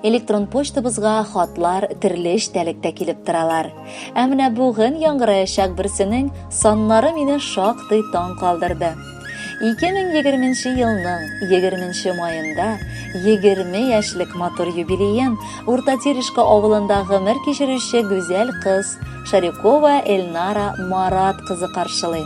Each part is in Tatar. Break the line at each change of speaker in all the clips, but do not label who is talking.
Электрон почтабызга хатлар төрле эчтәлектә килеп торалар. Ә менә бүген яңгыраячак берсенең саннары мине шактый таң калдырды. 2020 елның 20 майында 20 яшьлек матур юбилеен Урта Терешка авылында гомер кичерүче гүзәл кыз Шарикова Эльнара Марат кызы каршылый.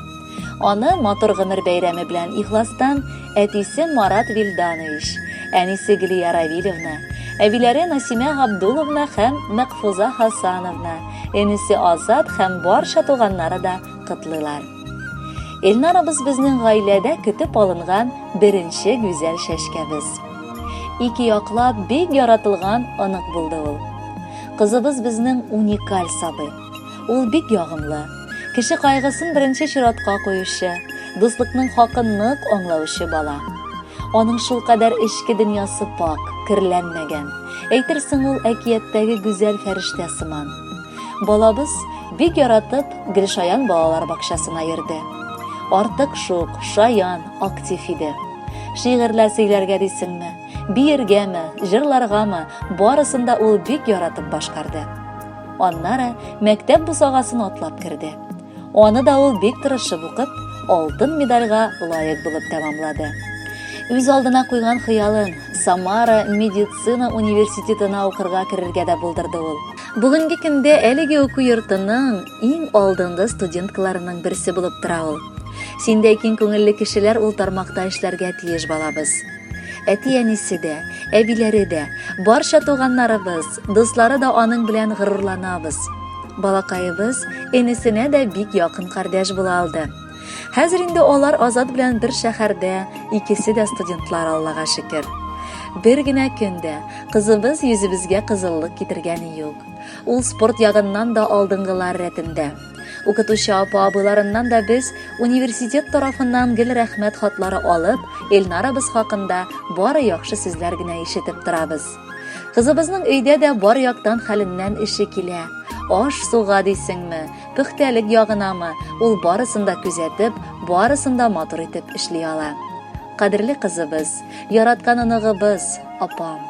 Аны матур гомер бәйрәме белән ихластан әтисе Марат Вильданович, әнисе Глия Равилевна, әбиләре Насимә Габдуловна һәм Мәкфуза Хасановна, әнисе Азат һәм барча туганнары да котлыйлар. Эльнарабыз безнең гаиләдә көтеп алынган беренче гүзәл шәшкәбез. Ике яклап бик яратылган анык булды ул. Кызыбыз безнең уникаль сабый. Ул бик ягымлы, кеше кайгысын беренче чиратка куючы, дуслыкның хакын нык аңлаучы бала. Аның шул кадәр эчке дөньясы пак, кирләнмәгән. Әйтерсең ул әкияттәге гүзәл фәрештә сыман. Балабыз бик яратып Гөлшаян балалар бакчасына йөрде. Артык шук, шаян, актив иде. Шигырьләр сөйләргә дисеңме, биергәме, җырларгамы, барысында ул бик яратып башкарды. Аннары мәктәп бусагасын атлап керде. Аны да ул бик тырышып укып, алтын медальгә лаек булып тәмамлады. Үз алдына куйган хыялын Самара медицина университетына укырга керергә дә булдырды ул. Бүгенге көндә әлеге уку йортының иң алдынгы студенткаларының берсе булып тора ул. Синдәй киң күңелле кешеләр ул тармакта эшләргә тиеш балабыз. Әти-әнисе дә, әбиләре дә, барча туганнарыбыз, дуслары да аның белән горурланабыз. Балакайыбыз энесенә дә бик якын кардәш була алды. Хәзер инде алар Азат белән бер шәһәрдә, икесе дә студентлар, Аллага шөкер. Бер генә көндә кызыбыз йөзебезгә кызыллык китергәне юк. Ул спорт ягыннан да алдынгылар рәтендә. Укытучы апа-абыларыннан да без университет тарафыннан гел рәхмәт хатлары алып, Эльнарабыз хакында бары яхшы сүзләр генә ишетеп торабыз. Кызыбызның өйдә дә бар яктан хәленнән эше килә. Аш суга дисеңме, пөхтәлек ягынамы, ул барысында күзәтеп, барысында матур итеп эшли ала. Кадерле кызыбыз, яраткан аныгыбыз, апам.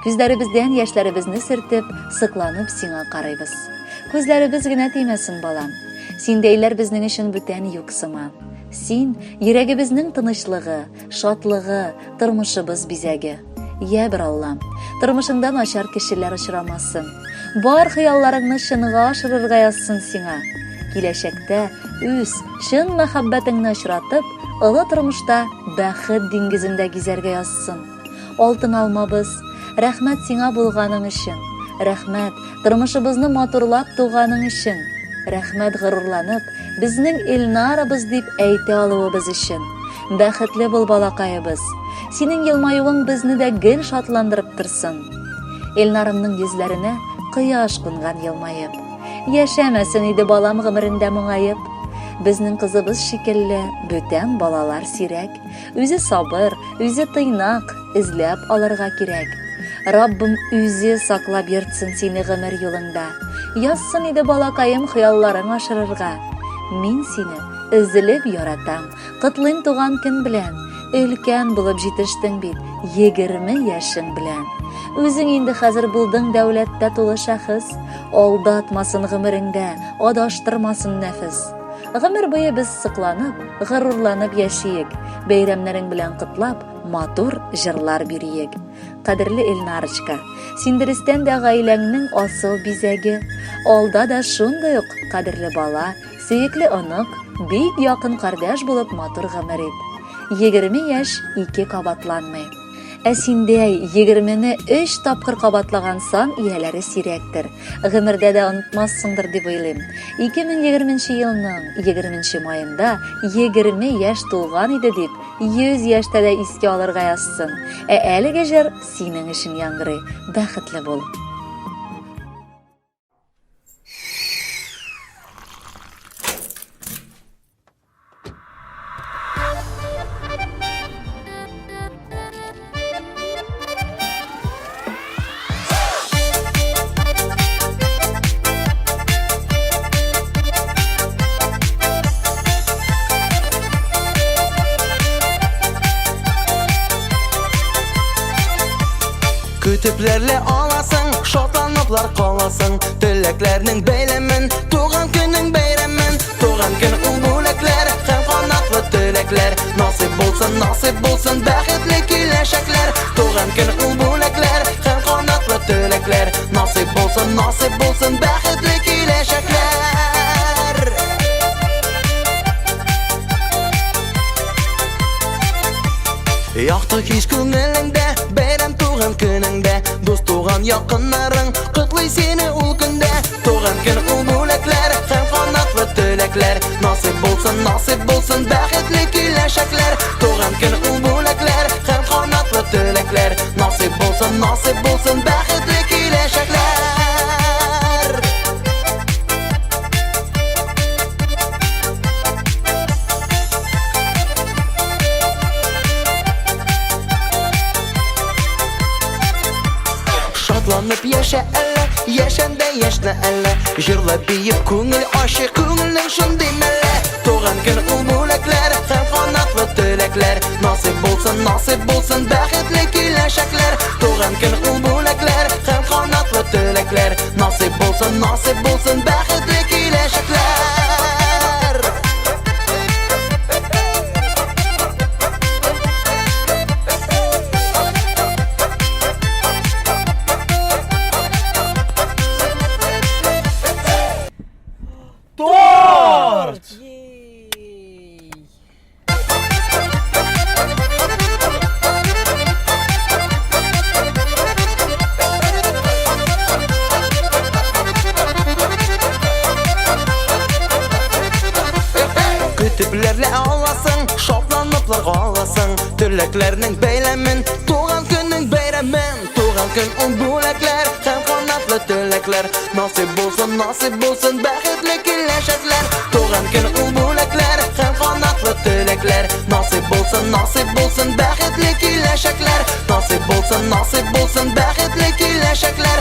Күзләребездән яшьләребезне сөртеп, сыкланып сиңа карыйбыз. Күзләребез генә тимәсен, балам. Синдәйләр безнең өчен бүтән юк сыман. Син йөрәгебезнең тынычлыгы, шатлыгы, тормышыбыз бизәге. Я бер Аллам, тормышыңда начар кешеләр очрамасын. Бар хыялларыңны чынга ашырырга язсын сиңа. Киләчәктә үз чын мәхәббәтеңне очратып, олы тормышта бәхет диңгезендә гизәргә язсын. Алтын алмабыз, рәхмәт сиңа булганың өчен. Рәхмәт тормышыбызны матурлап туганың өчен. Рәхмәт горурланып, безнең Эльнарабыз дип әйтә алуыбыз өчен. Бәхетле бул балакайыбыз. Синең елмаюың безне дә гел шатландырып торсын. Эльнарымның йөзләренә кояш кунган елмаеп. Яшәмәсен иде балам гомерендә моңаеп. Безнең кызыбыз шикелле бүтән балалар сирәк. Үзе сабыр, үзе тыйнак, эзләп алырга кирәк. Раббым үзе саклап йөртсен сине гомер юлыңда. Язсын иде балакаем хыялларың ашырырга. Мин сине өзелеп яратам, котлыйм туган көн белән. Өлкән булып җитештең бит, 20 яшең белән. Үзең инде хәзер булдың дәүләттә тулы шәхес. Алдатмасын гомереңдә, адаштырмасын нәфес. Гомер буе без сыкланып, горурланып яшиек. Бәйрәмнәрең белән котлап, матур җырлар бириек. Кадерле Эльнарочка, син дөрестән дә гаиләңнең асыл бизәге. Алда да шундый ук кадерле бала, сөекле онык, бик якын кардәш булып матур гомер ит. 20 яшь 2 кабатланмый. Ә синдәй 20-не 3 тапкыр кабатлаган сан ияләре сирәктер. Гомердә дә онытмассыңдыр дип уйлыйм. 2020 елның 20 майында 20 яшь тулган иде дип, 100 яшьтә дә искә алырга язсын. Ә әлеге җыр синең өчен яңгырый. Бәхетле бул.
Kütüplerle ağlasın şatlanıplar qalasın. Tileklerinin beylemin, tuğan günün beyremin. Tuğan gün ululekler, hem qanatlı tilekler. Nasip bulsun, bəxtli kiləşəklər. Tuğan gün ululekler, hem qanatlı tilekler. Nasip bulsun, bəxtli kiləşəklər. Yaxtı hiç көңіліңдә, бәйрәм туған күніңдә. Дос туған якыннарың, құтлый сені ул көндә. Туған күн ул бүләкләр, һәм қанатлы теләкләр. Насип булсын, бәхетле киләчәкләр. Туған күн ул бүләкләр, һәм қанатлы теләкләр. Насип булсын, бәхетле киләчәкләр. Şatlanıp yaşa ələ, yaşanda yaşla ələ. Jırla biyib көңіл aşı, көңілің şun demələ. Tuğan gün ul büləklər, həm qanatlı tiləklər. Nasip bulsun, bəxtli kiləşəklər. Tuğan gün ul büləklər, həm qanatlı tiləklər. Nasip bulsun, bəxtli kiləşəklər. Kütüplerle ağlasın, şaplanıplar ağlasın. Türleklerinin beylemin, tuğan günün beyremin. Tuğan gün ul büləklər, hem qanatlı tiləklər. Nasip bulsun, bəxtli kiləşəklər. Tuğan gün ul büləklər, hem qanatlı tiləklər. Nasip bulsun, bəxtli kiləşəklər. Nasip bulsun, bəxtli kiləşəklər.